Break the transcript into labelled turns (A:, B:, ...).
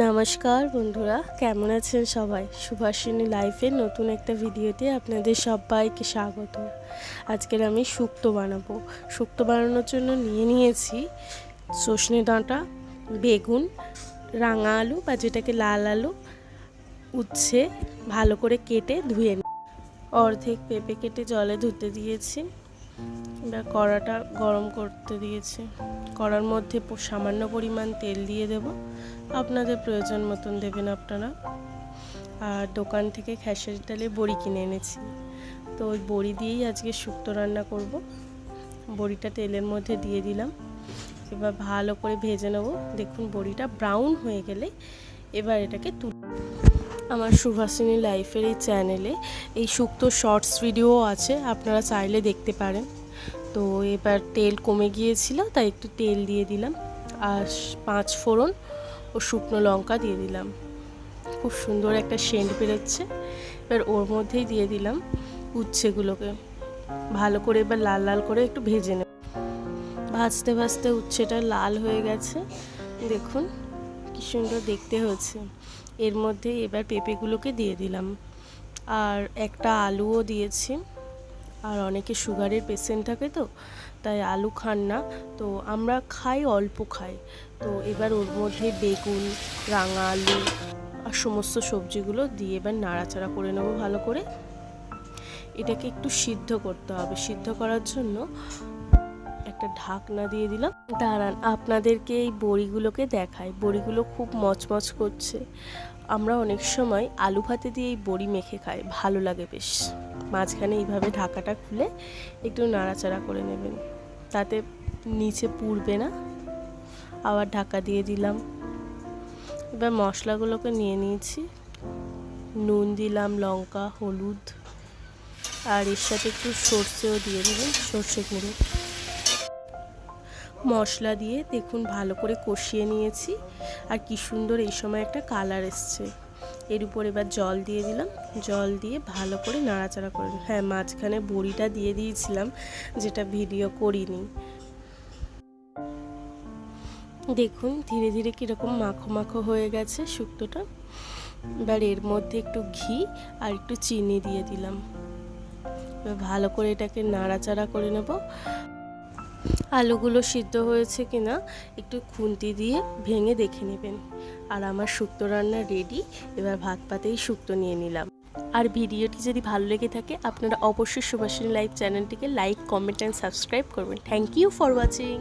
A: নমস্কার বন্ধুরা, কেমন আছেন সবাই? সুভাষিনী লাইফের নতুন একটা ভিডিওতে আপনাদের সবাইকে স্বাগত। আজকের আমি শুক্তো বানাবো। শুক্তো বানানোর জন্য নিয়েছি সজনে ডাঁটা, বেগুন, রাঙা আলু বা যেটাকে লাল আলু, উচ্ছে ভালো করে কেটে ধুয়ে অর্ধেক পেঁপে কেটে জলে ধুতে দিয়েছি। এবার কড়াটা গরম করতে দিয়েছি। কড়ার মধ্যে সামান্য পরিমাণ তেল দিয়ে দেব, আপনাদের প্রয়োজন মতন দেবেন আপনারা। আর দোকান থেকে খেসারি ডালের বড়ি কিনে এনেছি, তো ওই বড়ি দিয়েই আজকে শুক্তো রান্না করব। বড়িটা তেলের মধ্যে দিয়ে দিলাম, এবার ভালো করে ভেজে নেব। দেখুন বড়িটা ব্রাউন হয়ে গেলে এবার এটাকে আমার সুভাষিনী লাইফের এই চ্যানেলে এই শুক্তো শর্টস ভিডিও আছে, আপনারা চাইলে দেখতে পারেন। তো এবার তেল কমে গিয়েছিল, তাই একটু তেল দিয়ে দিলাম আর 5 ফোড়ন ও শুকনো লঙ্কা দিয়ে দিলাম। খুব সুন্দর একটা সেন্ট বেরোচ্ছে। এবার ওর মধ্যেই দিয়ে দিলাম উচ্ছেগুলোকে, ভালো করে এবার লাল লাল করে একটু ভেজে নেব। ভাজতে ভাজতে উচ্ছেটা লাল হয়ে গেছে, দেখুন কি সুন্দর দেখতে হয়েছে। এর মধ্যে এবার পেঁপেগুলোকে দিয়ে দিলাম আর একটা আলুও দিয়েছি। আর অনেকে সুগারের পেশেন্ট থাকে, তো তাই আলু খান না, তো আমরা খাই, অল্প খাই। তো এবার ওর মধ্যে বেগুন, রাঙা আলু আর সমস্ত সবজিগুলো দিয়ে এবার নাড়াচাড়া করে নেব ভালো করে। এটাকে একটু সিদ্ধ করতে হবে। সিদ্ধ করার জন্য একটা ঢাকনা দিয়ে দিলাম। দাঁড়ান আপনাদেরকে এই বড়িগুলোকে দেখাই। বড়িগুলো খুব মচমচ করছে। আমরা অনেক সময় আলু ভাতে দিয়ে এই বড়ি মেখে খাই, ভালো লাগে বেশ। মাঝখানে এইভাবে ঢাকাটা খুলে একটু নাড়াচাড়া করে নেবেন, তাতে নিচে পুড়বে না। আবার ঢাকা দিয়ে দিলাম। এবার মশলাগুলোকে নিয়ে নিয়েছি। নুন দিলাম, লঙ্কা, হলুদ, আর এর সাথে একটু সর্ষেও দিয়ে দেবেন, সর্ষে গুঁড়ো। মশলা দিয়ে দেখুন ভালো করে কষিয়ে নিয়েছি। আর কি সুন্দর এই সময় একটা কালার এসছে। এর উপর এবার জল দিয়ে দিলাম। জল দিয়ে ভালো করে নাড়াচাড়া করে, হ্যাঁ মাঝখানে বড়িটা দিয়ে দিয়েছিলাম, যেটা ভিডিও করিনি। দেখুন ধীরে ধীরে কীরকম মাখো মাখো হয়ে গেছে শুক্তোটা। এবার এর মধ্যে একটু ঘি আর একটু চিনি দিয়ে দিলাম। এবার ভালো করে এটাকে নাড়াচাড়া করে নেব। আলুগুলো সিদ্ধ হয়েছে কিনা একটু খুন্তি দিয়ে ভেঙে দেখে নেবেন। আর আমার শুক্তো রান্না রেডি। এবার ভাত পাতেই শুক্তো নিয়ে নিলাম। আর ভিডিওটি যদি ভালো লেগে থাকে আপনারা অবশ্যই সুভাষিনী লাইভ চ্যানেলটিকে লাইক, কমেন্ট অ্যান্ড সাবস্ক্রাইব করবেন। Thank you for watching.